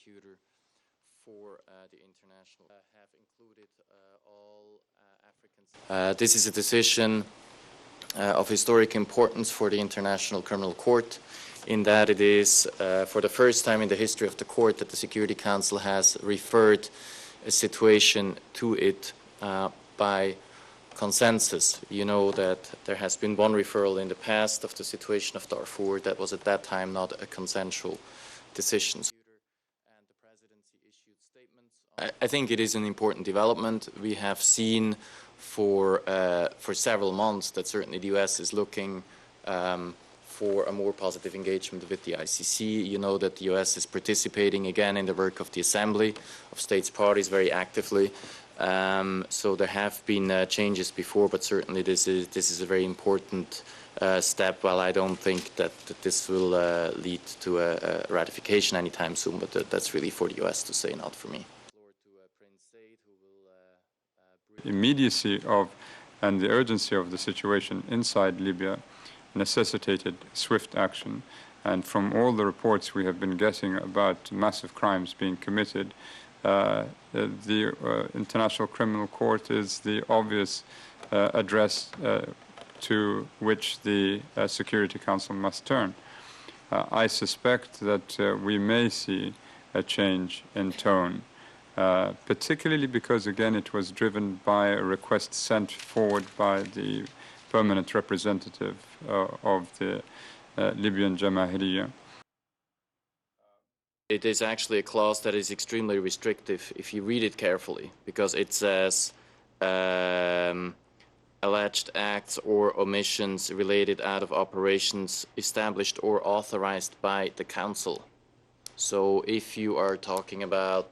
prosecutor for the international have included all Africans. This is a decision of historic importance for the International Criminal Court, in that it is for the first time in the history of the court that the Security Council has referred a situation to it by consensus. You know that there has been one referral in the past of the situation of Darfur that was at that time not a consensual decision. And the presidency issued statements. I think it is an important development. We have seen for several months that certainly the US is looking for a more positive engagement with the ICC. You know that the US is participating again in the work of the Assembly of States Parties very actively. So there have been changes before, but certainly this is a very important step. Well, I don't think that this will lead to a ratification anytime soon, but that's really for the US to say, not for me. Immediacy of and the urgency of the situation inside Libya necessitated swift action, and from all the reports we have been getting about massive crimes being committed, the International Criminal Court is the obvious address to which the Security Council must turn. I suspect that we may see a change in tone, particularly because, again, it was driven by a request sent forward by the permanent representative of the Libyan Jamahiriya. It is actually a clause that is extremely restrictive if you read it carefully, because it says alleged acts or omissions related out of operations established or authorized by the Council. So if you are talking about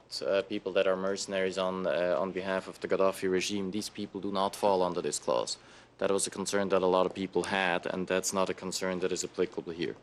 people that are mercenaries on behalf of the Gaddafi regime, these people do not fall under this clause. That was a concern that a lot of people had, and that's not a concern that is applicable here.